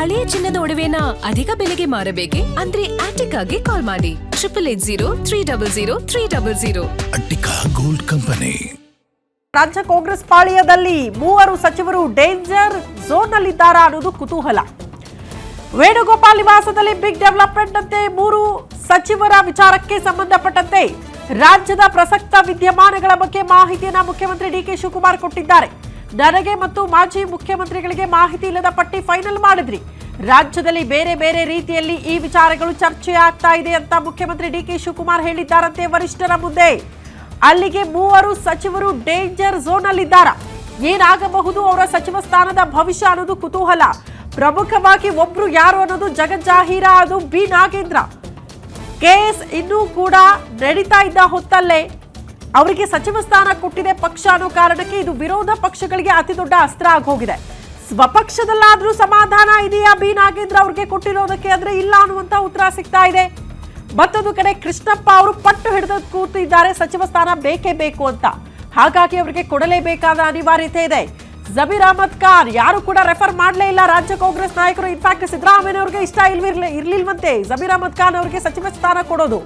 ಹಳೆಯ ಚಿನ್ನದ ಒಡವೆನ ಅಧಿಕ ಬೆಲೆಗೆ ಮಾರಬೇಕೆ? ಅಂದ್ರೆ ಆಟಿಕಾಗೆ ಕಾಲ್ ಮಾಡಿ 8880300300. Attica gold company. ರಾಜ್ಯ ಕಾಂಗ್ರೆಸ್ ಪಾಳ್ಯದಲ್ಲಿ 3 ಸಚಿವರು ಡೇಂಜರ್ ಝೋನ್ನಲ್ಲಿದ್ದಾರಾ ಅನ್ನೋದು ಕುತೂಹಲ. ವೇಣುಗೋಪಾಲ್ ನಿವಾಸದಲ್ಲಿ ಬಿಗ್ ಡೆವಲಪ್ಮೆಂಟ್ ಅಂತೆ 3 ಸಚಿವರ ವಿಚಾರಕ್ಕೆ ಸಂಬಂಧಪಟ್ಟಂತೆ ರಾಜ್ಯದ ಪ್ರಸಕ್ತ ವಿದ್ಯಮಾನಗಳ ಬಗ್ಗೆ ಮಾಹಿತಿಯನ್ನ ಮುಖ್ಯಮಂತ್ರಿ ಡಿಕೆ ಶಿವಕುಮಾರ್ ಕೊಟ್ಟಿದ್ದಾರೆ. ನನಗೆ ಮತ್ತು ಮಾಜಿ ಮುಖ್ಯಮಂತ್ರಿಗಳಿಗೆ ಮಾಹಿತಿ ಇಲ್ಲದ ಪಟ್ಟಿ ಫೈನಲ್ ಮಾಡಿದ್ರಿ. ರಾಜ್ಯದಲ್ಲಿ ಬೇರೆ ಬೇರೆ ರೀತಿಯಲ್ಲಿ ಈ ವಿಚಾರಗಳು ಚರ್ಚೆ ಆಗ್ತಾ ಇದೆ ಅಂತ ಮುಖ್ಯಮಂತ್ರಿ ಡಿಕೆ ಶಿವಕುಮಾರ್ ಹೇಳಿದ್ದಾರಂತೆ ವರಿಷ್ಠರ ಮುಂದೆ. ಅಲ್ಲಿಗೆ 3 ಸಚಿವರು ಡೇಂಜರ್ ಝೋನ್ ಅಲ್ಲಿದ್ದಾರಾ? ಏನಾಗಬಹುದು ಅವರ ಸಚಿವ ಸ್ಥಾನದ ಭವಿಷ್ಯ ಅನ್ನೋದು ಕುತೂಹಲ. ಪ್ರಮುಖವಾಗಿ ಒಬ್ರು ಯಾರು ಅನ್ನೋದು ಜಗಜ್ಜಾಹೀರ. ಅದು ಬಿ ನಾಗೇಂದ್ರ. ಕೇಸ್ ಇನ್ನೂ ಕೂಡ ನಡೀತಾ ಇದ್ದ ಹೊತ್ತಲ್ಲೇ ಅವರಿಗೆ ಸಚಿವ ಸ್ಥಾನ ಕೊಟ್ಟಿದೆ ಪಕ್ಷ ಅನ್ನೋ ಕಾರಣಕ್ಕೆ ಇದು ವಿರೋಧ ಪಕ್ಷಗಳಿಗೆ ಅತಿ ದೊಡ್ಡ ಅಸ್ತ್ರ ಆಗೋಗಿದೆ. ಸ್ವಪಕ್ಷದಲ್ಲಾದ್ರೂ ಸಮಾಧಾನ ಇದೆಯಾ ಬಿ ನಾಗೇಂದ್ರ ಅವ್ರಿಗೆ ಕೊಟ್ಟಿರೋದಕ್ಕೆ? ಅಂದ್ರೆ ಇಲ್ಲ ಅನ್ನುವಂತ ಉತ್ತರ ಸಿಗ್ತಾ ಇದೆ. ಮತ್ತೊಂದು ಕಡೆ ಕೃಷ್ಣಪ್ಪ ಅವರು ಪಟ್ಟು ಹಿಡಿದು ಕೂತಿದ್ದಾರೆ, ಸಚಿವ ಸ್ಥಾನ ಬೇಕೇ ಬೇಕು ಅಂತ. ಹಾಗಾಗಿ ಅವರಿಗೆ ಕೊಡಲೇಬೇಕಾದ ಅನಿವಾರ್ಯತೆ ಇದೆ. ಜಮೀರ್ ಅಹಮದ್ ಖಾನ್ ಯಾರು ಕೂಡ ರೆಫರ್ ಮಾಡಲೇ ಇಲ್ಲ ರಾಜ್ಯ ಕಾಂಗ್ರೆಸ್ ನಾಯಕರು. ಇನ್ಫ್ಯಾಕ್ಟ್ ಸಿದ್ದರಾಮಯ್ಯ ಅವರಿಗೆ ಇಷ್ಟ ಇರ್ಲಿಲ್ವಂತೆ ಜಮೀರ್ ಅಹಮದ್ ಖಾನ್ ಅವರಿಗೆ ಸಚಿವ ಸ್ಥಾನ ಕೊಡೋದು.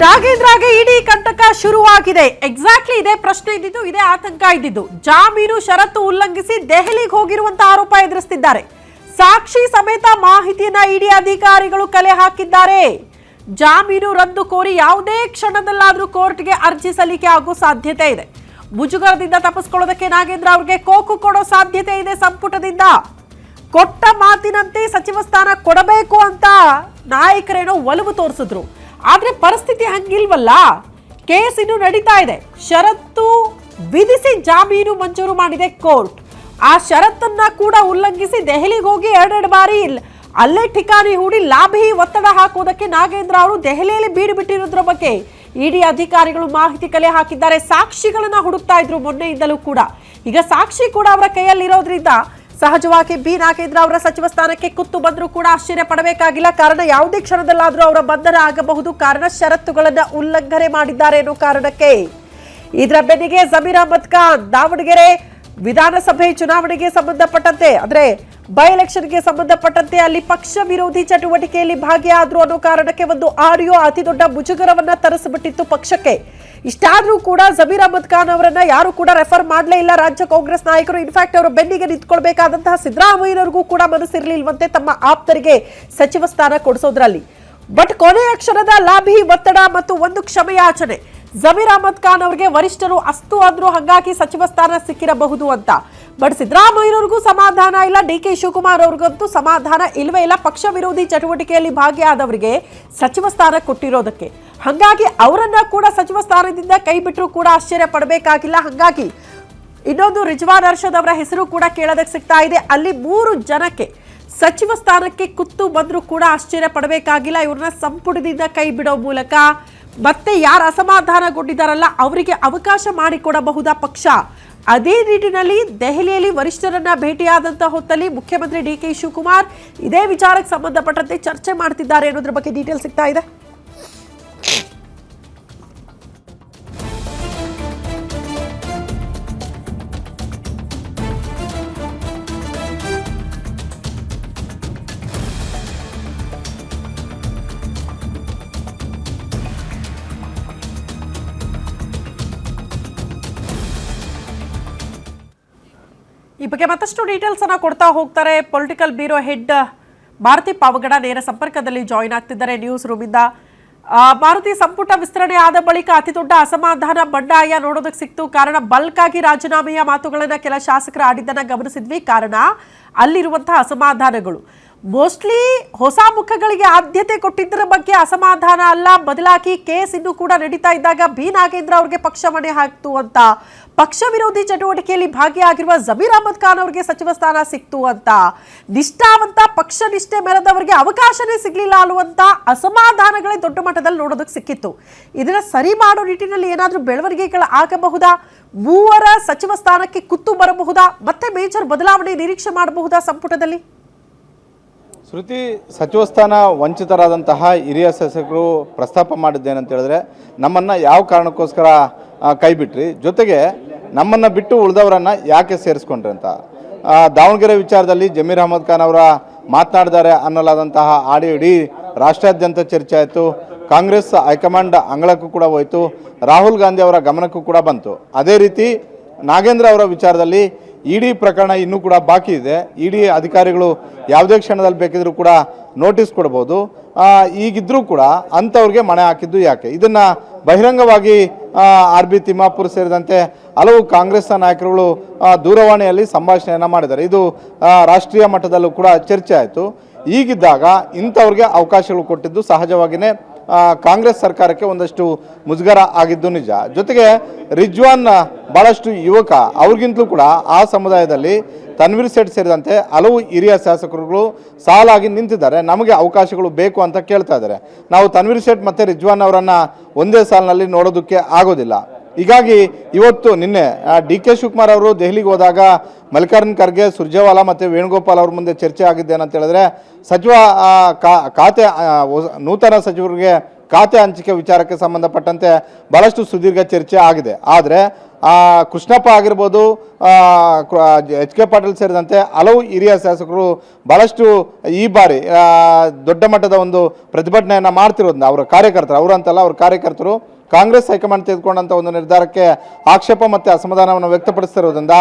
ನಾಗೇಂದ್ರಗೆ ಇಡಿ ಕಂಟಕ ಶುರುವಾಗಿದೆ. ಎಕ್ಸಾಕ್ಟ್ಲಿ ಇದೇ ಪ್ರಶ್ನೆ ಇದ್ದಿದ್ದು, ಇದೇ ಆತಂಕ ಇದ್ದಿದ್ದು. ಜಾಮೀನು ಷರತ್ತು ಉಲ್ಲಂಘಿಸಿ ದೆಹಲಿಗೆ ಹೋಗಿರುವಂತ ಆರೋಪ ಎದುರಿಸುತ್ತಿದ್ದಾರೆ. ಸಾಕ್ಷಿ ಸಮೇತ ಮಾಹಿತಿಯನ್ನ ಇಡಿ ಅಧಿಕಾರಿಗಳು ಕಲೆ ಹಾಕಿದ್ದಾರೆ. ಜಾಮೀನು ರದ್ದು ಕೋರಿ ಯಾವುದೇ ಕ್ಷಣದಲ್ಲಾದ್ರೂ ಕೋರ್ಟ್ಗೆ ಅರ್ಜಿ ಸಲ್ಲಿಕೆ ಆಗೋ ಸಾಧ್ಯತೆ ಇದೆ. ಮುಜುಗರದಿಂದ ತಪ್ಪಿಸ್ಕೊಳ್ಳೋದಕ್ಕೆ ನಾಗೇಂದ್ರ ಅವ್ರಿಗೆ ಕೋಕು ಕೊಡೋ ಸಾಧ್ಯತೆ ಇದೆ. ಸಂಪುಟದಿಂದ ಕೊಟ್ಟ ಮಾತಿನಂತೆ ಸಚಿವ ಸ್ಥಾನ ಕೊಡಬೇಕು ಅಂತ ನಾಯಕರೇನೋ ಒಲವು ತೋರಿಸಿದ್ರು. ಆದ್ರೆ ಪರಿಸ್ಥಿತಿ ಹಂಗಿಲ್ವಲ್ಲ. ಕೇಸ್ ಇನ್ನು ನಡೀತಾ ಇದೆ. ಷರತ್ತು ವಿಧಿಸಿ ಜಾಮೀನು ಮಂಜೂರು ಮಾಡಿದೆ ಕೋರ್ಟ್. ಆ ಷರತ್ತನ್ನ ಕೂಡ ಉಲ್ಲಂಘಿಸಿ ದೆಹಲಿಗೆ ಹೋಗಿ 2 ಬಾರಿ ಅಲ್ಲೇ ಠಿಕಾಣಿ ಹೂಡಿ ಲಾಭಿ ಒತ್ತಡ ಹಾಕೋದಕ್ಕೆ ನಾಗೇಂದ್ರ ಅವರು ದೆಹಲಿಯಲ್ಲಿ ಬೀಡು ಬಿಟ್ಟಿರೋದ್ರ ಬಗ್ಗೆ ಇಡಿ ಅಧಿಕಾರಿಗಳು ಮಾಹಿತಿ ಕಲೆ ಹಾಕಿದ್ದಾರೆ. ಸಾಕ್ಷಿಗಳನ್ನ ಹುಡುಕ್ತಾ ಇದ್ರು ಮೊನ್ನೆಯಿಂದಲೂ ಕೂಡ. ಈಗ ಸಾಕ್ಷಿ ಕೂಡ ಅವರ ಕೈಯಲ್ಲಿರೋದ್ರಿಂದ ಸಹಜವಾಗಿ ಬಿ ನಾಗೇಂದ್ರ ಅವರ ಸಚಿವ ಸ್ಥಾನಕ್ಕೆ ಕುತ್ತು ಬಂದರೂ ಕೂಡ ಆಶ್ಚರ್ಯ ಪಡಬೇಕಾಗಿಲ್ಲ. ಕಾರಣ ಯಾವುದೇ ಕ್ಷಣದಲ್ಲಾದರೂ ಅವರ ಬಂಧನ ಆಗಬಹುದು. ಕಾರಣ ಷರತ್ತುಗಳನ್ನ ಉಲ್ಲಂಘನೆ ಮಾಡಿದ್ದಾರೆ ಅನ್ನೋ ಕಾರಣಕ್ಕೆ. ಇದರ ಬೆನ್ನಿಗೆ ಜಮೀರ್ ಅಹಮದ್ ಖಾನ್ ದಾವಣಗೆರೆ ವಿಧಾನಸಭೆ ಚುನಾವಣೆಗೆ ಸಂಬಂಧಪಟ್ಟಂತೆ, ಅಂದ್ರೆ ಬೈ ಎಲೆಕ್ಷನ್ಗೆ ಸಂಬಂಧಪಟ್ಟಂತೆ ಅಲ್ಲಿ ಪಕ್ಷ ವಿರೋಧಿ ಚಟುವಟಿಕೆಯಲ್ಲಿ ಭಾಗಿಯಾದ್ರು ಅನ್ನೋ ಕಾರಣಕ್ಕೆ ಒಂದು ಆಡಿಯೋ ಅತಿ ದೊಡ್ಡ ಮುಜುಗರವನ್ನ ತರಿಸಿಬಿಟ್ಟಿತ್ತು ಪಕ್ಷಕ್ಕೆ. ಇಷ್ಟಾದ್ರೂ ಕೂಡ ಜಮೀರ್ ಅಹಮದ್ ಖಾನ್ ಅವರನ್ನ ಯಾರು ಕೂಡ ರೆಫರ್ ಮಾಡಲೇ ಇಲ್ಲ ರಾಜ್ಯ ಕಾಂಗ್ರೆಸ್ ನಾಯಕರು. ಇನ್ಫ್ಯಾಕ್ಟ್ ಅವರ ಬೆನ್ನಿಗೆ ನಿಂತ್ಕೊಳ್ಬೇಕಾದಂತಹ ಸಿದ್ದರಾಮಯ್ಯನವರಿಗೂ ಕೂಡ ಮನಸ್ಸಿರಲಿಲ್ವಂತೆ ತಮ್ಮ ಆಪ್ತರಿಗೆ ಸಚಿವ ಸ್ಥಾನ ಕೊಡಿಸೋದ್ರಲ್ಲಿ. ಬಟ್ ಕೊನೆಯ ಕ್ಷಣದ ಲಾಭಿ ಒತ್ತಡ ಮತ್ತು ಒಂದು ಕ್ಷಮೆಯಾಚನೆ. ಜಮೀರ್ ಅಹಮದ್ ಖಾನ್ ಅವರಿಗೆ ವರಿಷ್ಠರು ಅಸ್ತು ಅಂದ್ರು, ಹಾಗಾಗಿ ಸಚಿವ ಸ್ಥಾನ ಸಿಕ್ಕಿರಬಹುದು ಅಂತ. ಬಟ್ ಸಿದ್ದರಾಮಯ್ಯನವ್ರಿಗೂ ಸಮಾಧಾನ ಇಲ್ಲ, ಡಿ ಕೆ ಶಿವಕುಮಾರ್ ಅವ್ರಿಗಂತೂ ಸಮಾಧಾನ ಇಲ್ವೇ ಇಲ್ಲ. ಪಕ್ಷ ವಿರೋಧಿ ಚಟುವಟಿಕೆಯಲ್ಲಿ ಭಾಗಿಯಾದವರಿಗೆ ಸಚಿವ ಸ್ಥಾನ ಕೊಟ್ಟಿರೋದಕ್ಕೆ. ಹಾಗಾಗಿ ಅವರನ್ನ ಕೂಡ ಸಚಿವ ಸ್ಥಾನದಿಂದ ಕೈ ಬಿಟ್ಟರು ಕೂಡ ಆಶ್ಚರ್ಯ ಪಡಬೇಕಾಗಿಲ್ಲ. ಹಾಗಾಗಿ ಇನ್ನೊಂದು ರಿಜ್ವಾನ್ ಅರ್ಷದ್ ಅವರ ಹೆಸರು ಕೂಡ ಕೇಳೋದಕ್ಕೆ ಸಿಗ್ತಾ ಇದೆ. ಅಲ್ಲಿ 3 ಜನಕ್ಕೆ ಸಚಿವ ಸ್ಥಾನಕ್ಕೆ ಕುತ್ತು ಬಂದರೂ ಕೂಡ ಆಶ್ಚರ್ಯ ಪಡಬೇಕಾಗಿಲ್ಲ. ಇವ್ರನ್ನ ಸಂಪುಟದಿಂದ ಕೈ ಬಿಡೋ ಮೂಲಕ ಮತ್ತೆ ಯಾರು ಅಸಮಾಧಾನಗೊಂಡಿದ್ದಾರಲ್ಲ ಅವರಿಗೆ ಅವಕಾಶ ಮಾಡಿಕೊಡಬಹುದಾ ಪಕ್ಷ. ಅದೇ ನಿಟ್ಟಿನಲ್ಲಿ ದೆಹಲಿಯಲ್ಲಿ ವರಿಷ್ಠರನ್ನ ಭೇಟಿಯಾದಂತ ಹೊತ್ತಲ್ಲಿ ಮುಖ್ಯಮಂತ್ರಿ ಡಿ ಕೆ ಶಿವಕುಮಾರ್ ಇದೇ ವಿಚಾರಕ್ಕೆ ಸಂಬಂಧಪಟ್ಟಂತೆ ಚರ್ಚೆ ಮಾಡ್ತಿದ್ದಾರೆ ಅನ್ನೋದ್ರ ಬಗ್ಗೆ ಡೀಟೇಲ್ ಸಿಗ್ತಾ ಇದೆ. ಈ ಬಗ್ಗೆ ಮತ್ತಷ್ಟು ಡೀಟೇಲ್ಸ್ ಅನ್ನ ಕೊಡ್ತಾ ಹೋಗ್ತಾರೆ political bureau head Bharathi Pavagada ನೇರ ಸಂಪರ್ಕದಲ್ಲಿ ಜಾಯಿನ್ ಆಗ್ತಿದ್ದಾರೆ ನ್ಯೂಸ್ ರೂಮ್ ಇಂದ. ಮಾರುತಿ, ಸಂಪುಟ ವಿಸ್ತರಣೆ ಆದ ಬಳಿಕ ಅತಿ ದೊಡ್ಡ ಅಸಮಾಧಾನ ಬಂಡಾಯ ನೋಡೋದಕ್ಕೆ ಸಿಕ್ತು. ಕಾರಣ ಬಲ್ಕ್ ಆಗಿ ರಾಜೀನಾಮೆಯ ಮಾತುಗಳನ್ನ ಕೆಲ ಶಾಸಕರು ಆಡಿದ್ದನ್ನ ಗಮನಿಸಿದ್ವಿ. ಕಾರಣ ಅಲ್ಲಿರುವಂತಹ ಅಸಮಾಧಾನಗಳು ಮೋಸ್ಟ್ಲಿ ಹೊಸ ಮುಖಗಳಿಗೆ ಆದ್ಯತೆ ಕೊಟ್ಟಿದ್ದರ ಬಗ್ಗೆ ಅಸಮಾಧಾನ ಅಲ್ಲ, ಬದಲಾಗಿ ಕೇಸ್ ಇನ್ನೂ ಕೂಡ ನಡೀತಾ ಇದ್ದಾಗ ಬಿ ನಾಗೇಂದ್ರ ಅವ್ರಿಗೆ ಪಕ್ಷ ಮಣೆ ಹಾಕ್ತು ಅಂತ, ಪಕ್ಷ ವಿರೋಧಿ ಚಟುವಟಿಕೆಯಲ್ಲಿ ಭಾಗಿಯಾಗಿರುವ ಜಮೀರ್ ಅಹಮದ್ ಖಾನ್ ಅವರಿಗೆ ಸಚಿವ ಸ್ಥಾನ ಸಿಕ್ತು ಅಂತ, ನಿಷ್ಠಾವಂತ ಪಕ್ಷ ನಿಷ್ಠೆ ಮೆರೆದವರಿಗೆ ಅವಕಾಶನೇ ಸಿಗ್ಲಿಲ್ಲ ಅನ್ನುವಂತ ಅಸಮಾಧಾನಗಳೇ ದೊಡ್ಡ ಮಟ್ಟದಲ್ಲಿ ನೋಡೋದಕ್ಕೆ ಸಿಕ್ಕಿತ್ತು. ಇದನ್ನ ಸರಿ ಮಾಡೋ ನಿಟ್ಟಿನಲ್ಲಿ ಏನಾದರೂ ಬೆಳವಣಿಗೆಗಳು ಆಗಬಹುದಾ? ಮೂವರ ಸಚಿವ ಸ್ಥಾನಕ್ಕೆ ಕುತ್ತು ಬರಬಹುದಾ? ಮತ್ತೆ ಮೇಜರ್ ಬದಲಾವಣೆ ನಿರೀಕ್ಷೆ ಮಾಡಬಹುದಾ ಸಂಪುಟದಲ್ಲಿ? ಶ್ರುತಿ, ಸಚಿವ ಸ್ಥಾನ ವಂಚಿತರಾದಂತಹ ಹಿರಿಯ ಶಾಸಕರು ಪ್ರಸ್ತಾಪ ಮಾಡಿದ್ದೇನಂತ ಹೇಳಿದ್ರೆ, ನಮ್ಮನ್ನು ಯಾವ ಕಾರಣಕ್ಕೋಸ್ಕರ ಕೈ ಬಿಟ್ರಿ, ಜೊತೆಗೆ ನಮ್ಮನ್ನು ಬಿಟ್ಟು ಉಳಿದವರನ್ನು ಯಾಕೆ ಸೇರಿಸ್ಕೊಂಡ್ರಿ ಅಂತ. ದಾವಣಗೆರೆ ವಿಚಾರದಲ್ಲಿ ಜಮೀರ್ ಅಹಮದ್ ಖಾನ್ ಅವರ ಮಾತನಾಡಿದ್ದಾರೆ ಅನ್ನಲಾದಂತಹ ಆಡಿಯೋ ಇಡೀ ರಾಷ್ಟ್ರಾದ್ಯಂತ ಚರ್ಚೆ ಆಯಿತು. ಕಾಂಗ್ರೆಸ್ ಹೈಕಮಾಂಡ್ ಅಂಗಳಕ್ಕೂ ಕೂಡ ಹೋಯಿತು, ರಾಹುಲ್ ಗಾಂಧಿ ಅವರ ಗಮನಕ್ಕೂ ಕೂಡ ಬಂತು. ಅದೇ ರೀತಿ ನಾಗೇಂದ್ರ ಅವರ ವಿಚಾರದಲ್ಲಿ ಇಡಿ ಪ್ರಕರಣ ಇನ್ನೂ ಕೂಡ ಬಾಕಿ ಇದೆ. ಇಡಿ ಅಧಿಕಾರಿಗಳು ಯಾವುದೇ ಕ್ಷಣದಲ್ಲಿ ಬೇಕಿದ್ರೂ ಕೂಡ ನೋಟಿಸ್ ಕೊಡ್ಬೋದು. ಈಗಿದ್ರೂ ಕೂಡ ಅಂಥವ್ರಿಗೆ ಮಣೆ ಹಾಕಿದ್ದು ಯಾಕೆ? ಇದನ್ನು ಬಹಿರಂಗವಾಗಿ RB ತಿಮ್ಮಾಪುರ್ ಸೇರಿದಂತೆ ಹಲವು ಕಾಂಗ್ರೆಸ್ನ ನಾಯಕರುಗಳು ದೂರವಾಣಿಯಲ್ಲಿ ಸಂಭಾಷಣೆಯನ್ನು ಮಾಡಿದ್ದಾರೆ. ಇದು ರಾಷ್ಟ್ರೀಯ ಮಟ್ಟದಲ್ಲೂ ಕೂಡ ಚರ್ಚೆ ಆಯಿತು. ಈಗಿದ್ದಾಗ ಇಂಥವ್ರಿಗೆ ಅವಕಾಶಗಳು ಕೊಟ್ಟಿದ್ದು ಸಹಜವಾಗಿಯೇ ಕಾಂಗ್ರೆಸ್ ಸರ್ಕಾರಕ್ಕೆ ಒಂದಷ್ಟು ಮುಜುಗರ ಆಗಿದ್ದು ನಿಜ. ಜೊತೆಗೆ ರಿಜ್ವಾನ್ ಭಾಳಷ್ಟು ಯುವಕ, ಅವ್ರಿಗಿಂತಲೂ ಕೂಡ ಆ ಸಮುದಾಯದಲ್ಲಿ ತನ್ವೀರ್ ಸೇಠ್ ಸೇರಿದಂತೆ ಹಲವು ಹಿರಿಯ ಶಾಸಕರುಗಳು ಸಾಲಾಗಿ ನಿಂತಿದ್ದಾರೆ. ನಮಗೆ ಅವಕಾಶಗಳು ಬೇಕು ಅಂತ ಕೇಳ್ತಾ ಇದ್ದಾರೆ. ನಾವು ತನ್ವೀರ್ ಸೇಠ್ ಮತ್ತು ರಿಜ್ವಾನ್ ಅವರನ್ನು ಒಂದೇ ಸಾಲಿನಲ್ಲಿ ನೋಡೋದಕ್ಕೆ ಆಗೋದಿಲ್ಲ. ಹೀಗಾಗಿ ಇವತ್ತು ನಿನ್ನೆ DK ಶಿವಕುಮಾರ್ ಅವರು ದೆಹಲಿಗೆ ಹೋದಾಗ ಮಲ್ಲಿಕಾರ್ಜುನ್ ಖರ್ಗೆ, ಸುರ್ಜೇವಾಲಾ ಮತ್ತು ವೇಣುಗೋಪಾಲ್ ಅವ್ರ ಮುಂದೆ ಚರ್ಚೆ ಆಗಿದ್ದೇನಂತ ಹೇಳಿದ್ರೆ, ಸಚಿವ ಖಾತೆ ನೂತನ ಸಚಿವರಿಗೆ ಖಾತೆ ಹಂಚಿಕೆ ವಿಚಾರಕ್ಕೆ ಸಂಬಂಧಪಟ್ಟಂತೆ ಭಾಳಷ್ಟು ಸುದೀರ್ಘ ಚರ್ಚೆ ಆಗಿದೆ. ಆದರೆ ಕೃಷ್ಣಪ್ಪ ಆಗಿರ್ಬೋದು, HK ಪಾಟೀಲ್ ಸೇರಿದಂತೆ ಹಲವು ಹಿರಿಯ ಶಾಸಕರು ಭಾಳಷ್ಟು ಈ ಬಾರಿ ದೊಡ್ಡ ಮಟ್ಟದ ಒಂದು ಪ್ರತಿಭಟನೆಯನ್ನು ಮಾಡ್ತಿರೋದನ್ನ ಅವರ ಕಾರ್ಯಕರ್ತರು, ಅವರಂತಲ್ಲ ಅವ್ರ ಕಾರ್ಯಕರ್ತರು ಕಾಂಗ್ರೆಸ್ ಹೈಕಮಾಂಡ್ ತೆಗೆದುಕೊಂಡಂಥ ಒಂದು ನಿರ್ಧಾರಕ್ಕೆ ಆಕ್ಷೇಪ ಮತ್ತು ಅಸಮಾಧಾನವನ್ನು ವ್ಯಕ್ತಪಡಿಸ್ತಿರೋದ್ರಿಂದ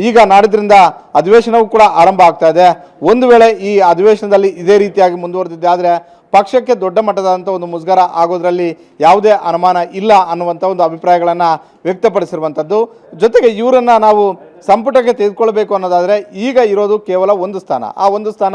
ಈಗ ನಾಡಿದ್ರಿಂದ ಅಧಿವೇಶನವೂ ಕೂಡ ಆರಂಭ ಆಗ್ತಾ ಇದೆ. ಒಂದು ವೇಳೆ ಈ ಅಧಿವೇಶನದಲ್ಲಿ ಇದೇ ರೀತಿಯಾಗಿ ಮುಂದುವರೆದಿದ್ದೆ ಆದರೆ ಪಕ್ಷಕ್ಕೆ ದೊಡ್ಡ ಮಟ್ಟದಂಥ ಒಂದು ಮುಜುಗರ ಆಗೋದ್ರಲ್ಲಿ ಯಾವುದೇ ಅನುಮಾನ ಇಲ್ಲ ಅನ್ನುವಂಥ ಒಂದು ಅಭಿಪ್ರಾಯಗಳನ್ನು ವ್ಯಕ್ತಪಡಿಸಿರುವಂಥದ್ದು. ಜೊತೆಗೆ ಇವರನ್ನು ನಾವು ಸಂಪುಟಕ್ಕೆ ತೆಗೆದುಕೊಳ್ಬೇಕು ಅನ್ನೋದಾದರೆ ಈಗ ಇರೋದು ಕೇವಲ ಒಂದು ಸ್ಥಾನ. ಆ ಒಂದು ಸ್ಥಾನ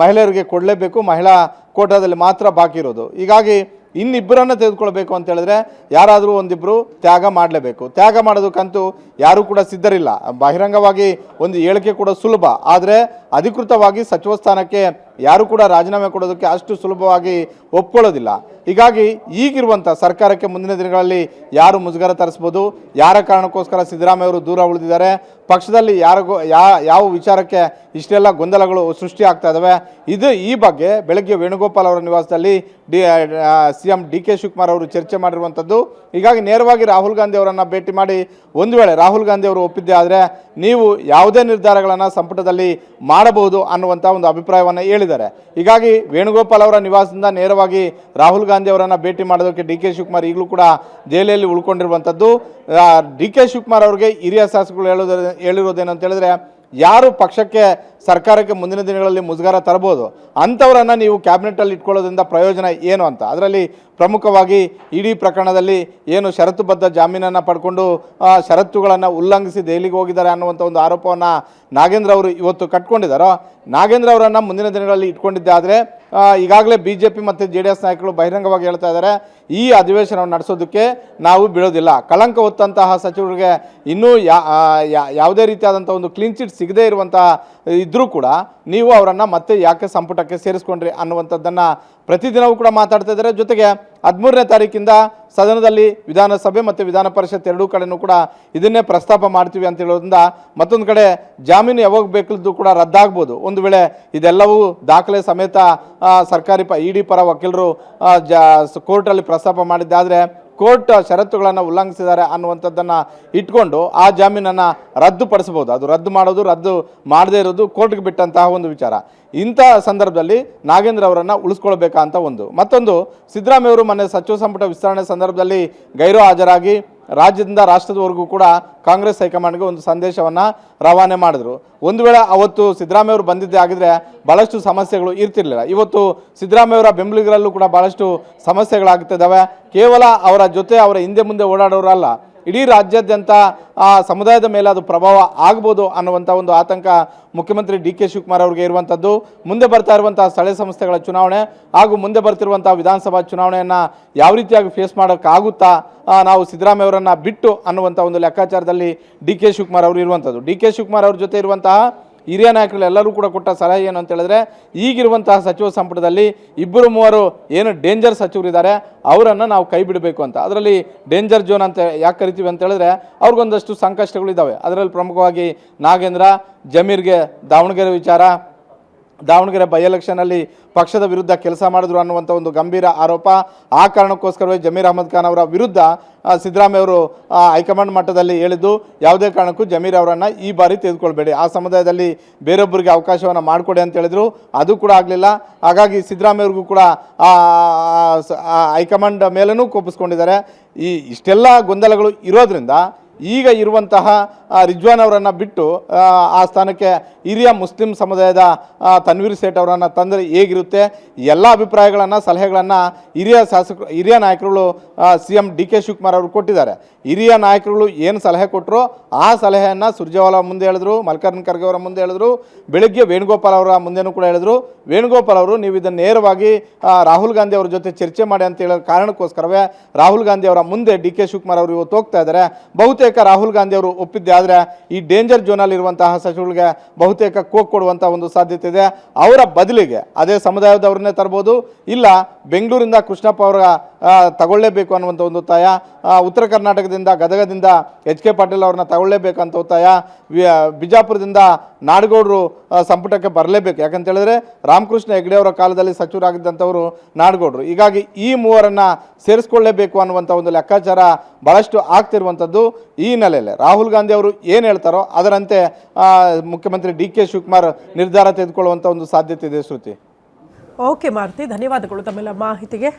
ಮಹಿಳೆಯರಿಗೆ ಕೊಡಲೇಬೇಕು, ಮಹಿಳಾ ಕೋಟಾದಲ್ಲಿ ಮಾತ್ರ ಬಾಕಿ ಇರೋದು. ಹೀಗಾಗಿ ಇನ್ನಿಬ್ಬರನ್ನು ತೆಗೆದುಕೊಳ್ಬೇಕು ಅಂತ ಹೇಳಿದ್ರೆ ಯಾರಾದರೂ ಒಂದಿಬ್ಬರು ತ್ಯಾಗ ಮಾಡಲೇಬೇಕು. ತ್ಯಾಗ ಮಾಡೋದಕ್ಕಂತೂ ಯಾರೂ ಕೂಡ ಸಿದ್ಧರಿಲ್ಲ. ಬಹಿರಂಗವಾಗಿ ಒಂದು ಹೇಳಿಕೆ ಕೂಡ ಸುಲಭ, ಆದರೆ ಅಧಿಕೃತವಾಗಿ ಸಚಿವ ಸ್ಥಾನಕ್ಕೆ ಯಾರು ಕೂಡ ರಾಜೀನಾಮೆ ಕೊಡೋದಕ್ಕೆ ಅಷ್ಟು ಸುಲಭವಾಗಿ ಒಪ್ಕೊಳ್ಳೋದಿಲ್ಲ. ಹೀಗಾಗಿ ಈಗಿರುವಂಥ ಸರ್ಕಾರಕ್ಕೆ ಮುಂದಿನ ದಿನಗಳಲ್ಲಿ ಯಾರು ಮುಜುಗರ ತರಿಸ್ಬೋದು, ಯಾರ ಕಾರಣಕ್ಕೋಸ್ಕರ ಸಿದ್ದರಾಮಯ್ಯ ಅವರು ದೂರ ಉಳಿದಿದ್ದಾರೆ, ಪಕ್ಷದಲ್ಲಿ ಯಾವ ವಿಚಾರಕ್ಕೆ ಇಷ್ಟೆಲ್ಲ ಗೊಂದಲಗಳು ಸೃಷ್ಟಿ ಆಗ್ತಾ ಇದ್ದಾವೆ, ಈ ಬಗ್ಗೆ ಬೆಳಗ್ಗೆ ವೇಣುಗೋಪಾಲ್ ಅವರ ನಿವಾಸದಲ್ಲಿ CM DK ಶಿವಕುಮಾರ್ ಅವರು ಚರ್ಚೆ ಮಾಡಿರುವಂಥದ್ದು. ಹೀಗಾಗಿ ನೇರವಾಗಿ ರಾಹುಲ್ ಗಾಂಧಿ ಅವರನ್ನು ಭೇಟಿ ಮಾಡಿ ಒಂದು ವೇಳೆ ರಾಹುಲ್ ಗಾಂಧಿ ಅವರು ಒಪ್ಪಿದ್ದೆ ಆದರೆ ನೀವು ಯಾವುದೇ ನಿರ್ಧಾರಗಳನ್ನು ಸಂಪುಟದಲ್ಲಿ ಮಾಡಬಹುದು ಅನ್ನುವಂಥ ಒಂದು ಅಭಿಪ್ರಾಯವನ್ನು ಹೇಳಿದ್ದಾರೆ. ಹೀಗಾಗಿ ವೇಣುಗೋಪಾಲ್ ಅವರ ನಿವಾಸದಿಂದ ನೇರವಾಗಿ ರಾಹುಲ್ ಗಾಂಧಿ ಅವರನ್ನು ಭೇಟಿ ಮಾಡೋದಕ್ಕೆ DK ಶಿವಕುಮಾರ್ ಈಗಲೂ ಕೂಡ ದೆಹಲಿಯಲ್ಲಿ ಉಳ್ಕೊಂಡಿರುವಂಥದ್ದು. DK ಶಿವಕುಮಾರ್ ಅವರಿಗೆ ಹಿರಿಯ ಶಾಸಕರು ಹೇಳಿರೋದೇನಂತ ಹೇಳಿದ್ರೆ, ಯಾರು ಪಕ್ಷಕ್ಕೆ ಸರ್ಕಾರಕ್ಕೆ ಮುಂದಿನ ದಿನಗಳಲ್ಲಿ ಮುಜುಗರ ತರಬಹುದು ಅಂಥವರನ್ನು ನೀವು ಕ್ಯಾಬಿನೆಟಲ್ಲಿ ಇಟ್ಕೊಳ್ಳೋದ್ರಿಂದ ಪ್ರಯೋಜನ ಏನು ಅಂತ. ಅದರಲ್ಲಿ ಪ್ರಮುಖವಾಗಿ ಇಡೀ ಪ್ರಕರಣದಲ್ಲಿ ಏನು ಷರತ್ತುಬದ್ಧ ಜಾಮೀನನ್ನು ಪಡ್ಕೊಂಡು ಷರತ್ತುಗಳನ್ನು ಉಲ್ಲಂಘಿಸಿ ದೆಹಲಿಗೆ ಹೋಗಿದ್ದಾರೆ ಅನ್ನುವಂಥ ಒಂದು ಆರೋಪವನ್ನು ನಾಗೇಂದ್ರ ಅವರು ಇವತ್ತು ಕಟ್ಕೊಂಡಿದ್ದಾರೋ, ನಾಗೇಂದ್ರ ಅವರನ್ನು ಮುಂದಿನ ದಿನಗಳಲ್ಲಿ ಇಟ್ಕೊಂಡಿದ್ದೆ ಆದರೆ ಈಗಾಗಲೇ BJP ಮತ್ತು JDS ನಾಯಕರು ಬಹಿರಂಗವಾಗಿ ಹೇಳ್ತಾ ಇದ್ದಾರೆ, ಈ ಅಧಿವೇಶನವನ್ನು ನಡೆಸೋದಕ್ಕೆ ನಾವು ಬಿಡೋದಿಲ್ಲ. ಕಳಂಕ ಹೊತ್ತಂತಹ ಸಚಿವರಿಗೆ ಇನ್ನೂ ಯಾವುದೇ ರೀತಿಯಾದಂಥ ಒಂದು ಕ್ಲೀನ್ ಚಿಟ್ ಸಿಗದೇ ಇರುವಂಥ ಇದ್ದರೂ ಕೂಡ ನೀವು ಅವರನ್ನು ಮತ್ತೆ ಯಾಕೆ ಸಂಪುಟಕ್ಕೆ ಸೇರಿಸ್ಕೊಂಡ್ರಿ ಅನ್ನುವಂಥದ್ದನ್ನು ಪ್ರತಿದಿನವೂ ಕೂಡ ಮಾತಾಡ್ತಾ ಇದ್ದಾರೆ. ಜೊತೆಗೆ 13ನೇ ತಾರೀಕಿಂದ ಸದನದಲ್ಲಿ ವಿಧಾನಸಭೆ ಮತ್ತು ವಿಧಾನ ಪರಿಷತ್ ಎರಡೂ ಕಡೆನೂ ಕೂಡ ಇದನ್ನೇ ಪ್ರಸ್ತಾಪ ಮಾಡ್ತೀವಿ ಅಂತ ಹೇಳೋದ್ರಿಂದ ಮತ್ತೊಂದು ಕಡೆ ಜಾಮೀನು ಯಾವಾಗ ಬೇಕಿದ್ದು ಕೂಡ ರದ್ದಾಗ್ಬೋದು. ಒಂದು ವೇಳೆ ಇದೆಲ್ಲವೂ ದಾಖಲೆ ಸಮೇತ ಸರ್ಕಾರಿ ಇಡಿ ಪರ ವಕೀಲರು ಕೋರ್ಟಲ್ಲಿ ಪ್ರಸ್ತಾಪ ಮಾಡಿದ್ದಾದರೆ ಕೋರ್ಟ್ ಷರತ್ತುಗಳನ್ನು ಉಲ್ಲಂಘಿಸಿದ್ದಾರೆ ಅನ್ನುವಂಥದ್ದನ್ನು ಇಟ್ಕೊಂಡು ಆ ಜಾಮೀನನ್ನು ರದ್ದುಪಡಿಸಬಹುದು. ಅದು ರದ್ದು ಮಾಡೋದು, ರದ್ದು ಮಾಡದೇ ಇರೋದು ಕೋರ್ಟ್ಗೆ ಬಿಟ್ಟಂತಹ ಒಂದು ವಿಚಾರ. ಇಂಥ ಸಂದರ್ಭದಲ್ಲಿ ನಾಗೇಂದ್ರ ಅವರನ್ನು ಉಳಿಸ್ಕೊಳ್ಬೇಕಾ ಅಂತ ಒಂದು. ಮತ್ತೊಂದು, ಸಿದ್ದರಾಮಯ್ಯ ಅವರು ಮೊನ್ನೆ ಸಚಿವ ಸಂಪುಟ ವಿಸ್ತರಣೆ ಸಂದರ್ಭದಲ್ಲಿ ಗೈರು ಹಾಜರಾಗಿ ರಾಜ್ಯದಿಂದ ರಾಷ್ಟ್ರದವರೆಗೂ ಕೂಡ ಕಾಂಗ್ರೆಸ್ ಹೈಕಮಾಂಡ್ಗೆ ಒಂದು ಸಂದೇಶವನ್ನು ರವಾನೆ ಮಾಡಿದ್ರು. ಒಂದು ವೇಳೆ ಅವತ್ತು ಸಿದ್ದರಾಮಯ್ಯ ಅವರು ಬಂದಿದ್ದೇ ಆಗಿದ್ರೆ ಭಾಳಷ್ಟು ಸಮಸ್ಯೆಗಳು ಇರ್ತಿರ್ಲಿಲ್ಲ. ಇವತ್ತು ಸಿದ್ದರಾಮಯ್ಯ ಅವರ ಬೆಂಬಲಿಗರಲ್ಲೂ ಕೂಡ ಭಾಳಷ್ಟು ಸಮಸ್ಯೆಗಳಾಗ್ತಿದ್ದಾವೆ. ಕೇವಲ ಅವರ ಜೊತೆ ಅವರ ಹಿಂದೆ ಮುಂದೆ ಓಡಾಡೋರಲ್ಲ, ಇಡೀ ರಾಜ್ಯಾದ್ಯಂತ ಆ ಸಮುದಾಯದ ಮೇಲೆ ಅದು ಪ್ರಭಾವ ಆಗ್ಬೋದು ಅನ್ನುವಂಥ ಒಂದು ಆತಂಕ ಮುಖ್ಯಮಂತ್ರಿ ಡಿ ಕೆ ಶಿವಕುಮಾರ್ ಅವರಿಗೆ ಇರುವಂಥದ್ದು. ಮುಂದೆ ಬರ್ತಾ ಇರುವಂಥ ಸ್ಥಳೀಯ ಸಂಸ್ಥೆಗಳ ಚುನಾವಣೆ ಹಾಗೂ ಮುಂದೆ ಬರ್ತಿರುವಂಥ ವಿಧಾನಸಭಾ ಚುನಾವಣೆಯನ್ನು ಯಾವ ರೀತಿಯಾಗಿ ಫೇಸ್ ಮಾಡೋಕ್ಕಾಗುತ್ತಾ ನಾವು ಸಿದ್ದರಾಮಯ್ಯ ಅವರನ್ನು ಬಿಟ್ಟು ಅನ್ನುವಂಥ ಒಂದು ಲೆಕ್ಕಾಚಾರದಲ್ಲಿ ಡಿ ಕೆ ಶಿವಕುಮಾರ್ ಅವರು ಇರುವಂಥದ್ದು. ಡಿ ಕೆ ಶಿವಕುಮಾರ್ ಅವ್ರ ಜೊತೆ ಇರುವಂತಹ ಹಿರಿಯ ನಾಯಕರು ಎಲ್ಲರೂ ಕೂಡ ಕೊಟ್ಟ ಸಲಹೆ ಏನು ಅಂತ ಹೇಳಿದ್ರೆ, ಈಗಿರುವಂತಹ ಸಚಿವ ಸಂಪುಟದಲ್ಲಿ 2-3 ಏನು ಡೇಂಜರ್ ಸಚಿವರಿದ್ದಾರೆ ಅವರನ್ನು ನಾವು ಕೈ ಬಿಡಬೇಕು ಅಂತ. ಅದರಲ್ಲಿ ಡೇಂಜರ್ ಝೋನ್ ಅಂತ ಯಾಕೆ ಕರಿತೀವಿ ಅಂತ ಹೇಳಿದ್ರೆ ಅವ್ರಿಗೊಂದಷ್ಟು ಸಂಕಷ್ಟಗಳು ಇದ್ದಾವೆ. ಅದರಲ್ಲಿ ಪ್ರಮುಖವಾಗಿ ನಾಗೇಂದ್ರ, ಜಮೀರ್ಗೆ ದಾವಣಗೆರೆ ವಿಚಾರ, ದಾವಣಗೆರೆ ಬೈ ಎಲೆಕ್ಷನಲ್ಲಿ ಪಕ್ಷದ ವಿರುದ್ಧ ಕೆಲಸ ಮಾಡಿದ್ರು ಅನ್ನುವಂಥ ಒಂದು ಗಂಭೀರ ಆರೋಪ. ಆ ಕಾರಣಕ್ಕೋಸ್ಕರವೇ ಜಮೀರ್ ಅಹಮದ್ ಖಾನ್ ಅವರ ವಿರುದ್ಧ ಸಿದ್ದರಾಮಯ್ಯ ಅವರು ಹೈಕಮಾಂಡ್ ಮಟ್ಟದಲ್ಲಿ ಹೇಳಿದ್ದು, ಯಾವುದೇ ಕಾರಣಕ್ಕೂ ಜಮೀರ್ ಅವರನ್ನು ಈ ಬಾರಿ ತೆಗೆದುಕೊಳ್ಬೇಡಿ, ಆ ಸಮುದಾಯದಲ್ಲಿ ಬೇರೊಬ್ಬರಿಗೆ ಅವಕಾಶವನ್ನು ಮಾಡಿಕೊಡಿ ಅಂತ ಹೇಳಿದ್ರು. ಅದು ಕೂಡ ಆಗಲಿಲ್ಲ. ಹಾಗಾಗಿ ಸಿದ್ದರಾಮಯ್ಯ ಅವ್ರಿಗೂ ಕೂಡ ಹೈಕಮಾಂಡ್ ಮೇಲೂ ಕೋಪಿಸ್ಕೊಂಡಿದ್ದಾರೆ. ಇಷ್ಟೆಲ್ಲ ಗೊಂದಲಗಳು ಇರೋದ್ರಿಂದ ಈಗ ಇರುವಂತಹ ರಿಜ್ವಾನ್ ಅವರನ್ನು ಬಿಟ್ಟು ಆ ಸ್ಥಾನಕ್ಕೆ ಹಿರಿಯ ಮುಸ್ಲಿಂ ಸಮುದಾಯದ ತನ್ವೀರ್ ಸೇಠ್ ಅವರನ್ನು ತಂದರೆ ಹೇಗಿರುತ್ತೆ, ಎಲ್ಲ ಅಭಿಪ್ರಾಯಗಳನ್ನು ಸಲಹೆಗಳನ್ನು ಹಿರಿಯ ನಾಯಕರುಗಳು CM ಡಿ ಕೆ ಶಿವಕುಮಾರ್ ಅವರು ಕೊಟ್ಟಿದ್ದಾರೆ. ಹಿರಿಯ ನಾಯಕರುಗಳು ಏನು ಸಲಹೆ ಕೊಟ್ಟರು ಆ ಸಲಹೆಯನ್ನು ಸುರ್ಜೇವಾಲಾ ಮುಂದೆ ಹೇಳಿದ್ರು, ಮಲ್ಲಿಕಾರ್ಜುನ ಖರ್ಗೆ ಅವರ ಮುಂದೆ ಹೇಳಿದ್ರು, ಬೆಳಗ್ಗೆ ವೇಣುಗೋಪಾಲ್ ಅವರ ಮುಂದೆನೂ ಕೂಡ ಹೇಳಿದ್ರು. ವೇಣುಗೋಪಾಲ್ ಅವರು ನೀವು ಇದನ್ನು ನೇರವಾಗಿ ರಾಹುಲ್ ಗಾಂಧಿ ಅವರ ಜೊತೆ ಚರ್ಚೆ ಮಾಡಿ ಅಂತ ಹೇಳೋ ಕಾರಣಕ್ಕೋಸ್ಕರವೇ ರಾಹುಲ್ ಗಾಂಧಿ ಅವರ ಮುಂದೆ ಡಿ ಕೆ ಶಿವಕುಮಾರ್ ಅವರು ಇವತ್ತು ಹೋಗ್ತಾ ಇದ್ದಾರೆ. ಬಹುತೇಕ ರಾಹುಲ್ ಗಾಂಧಿ ಅವರು ಒಪ್ಪಿದ್ದೆ ಆದರೆ ಈ ಡೇಂಜರ್ ಝೋನಲ್ಲಿ ಇರುವಂತಹ ಸಚಿವರಿಗೆ ಬಹುತೇಕ ಕೋಕ್ ಕೊಡುವಂಥ ಒಂದು ಸಾಧ್ಯತೆ ಇದೆ. ಅವರ ಬದಲಿಗೆ ಅದೇ ಸಮುದಾಯದವ್ರನ್ನೇ ತರ್ಬೋದು, ಇಲ್ಲ ಬೆಂಗಳೂರಿಂದ ಕೃಷ್ಣಪ್ಪ ಅವರ ತಗೊಳ್ಳೇಬೇಕು ಅನ್ನುವಂಥ ಒಂದು ಒತ್ತಾಯ, ಉತ್ತರ ಕರ್ನಾಟಕದಿಂದ ಗದಗದಿಂದ HK ಪಾಟೀಲ್ ಅವ್ರನ್ನ ತಗೊಳ್ಳೇಬೇಕಂತ ಒತ್ತಾಯ, ಬಿಜಾಪುರದಿಂದ ನಾಡಗೌಡರು ಸಂಪುಟಕ್ಕೆ ಬರಲೇಬೇಕು. ಯಾಕಂತ ಹೇಳಿದ್ರೆ ರಾಮಕೃಷ್ಣ ಹೆಗಡೆ ಅವರ ಕಾಲದಲ್ಲಿ ಸಚಿವರಾಗಿದ್ದಂಥವರು ನಾಡಗೌಡರು. ಹೀಗಾಗಿ ಈ ಮೂವರನ್ನು ಸೇರಿಸ್ಕೊಳ್ಳೇಬೇಕು ಅನ್ನುವಂಥ ಒಂದು ಲೆಕ್ಕಾಚಾರ ಭಾಳಷ್ಟು ಆಗ್ತಿರುವಂಥದ್ದು. ಈ ಹಿನ್ನೆಲೆಯಲ್ಲಿ ರಾಹುಲ್ ಗಾಂಧಿ ಅವರು ಏನು ಹೇಳ್ತಾರೋ ಅದರಂತೆ ಮುಖ್ಯಮಂತ್ರಿ ಡಿ ಕೆ ಶಿವಕುಮಾರ್ ನಿರ್ಧಾರ ತೆಗೆದುಕೊಳ್ಳುವಂಥ ಒಂದು ಸಾಧ್ಯತೆ ಇದೆ. ಶ್ರುತಿ. ಓಕೆ ಮಾರುತಿ, ಧನ್ಯವಾದಗಳು ತಮ್ಮೆಲ್ಲ ಮಾಹಿತಿಗೆ.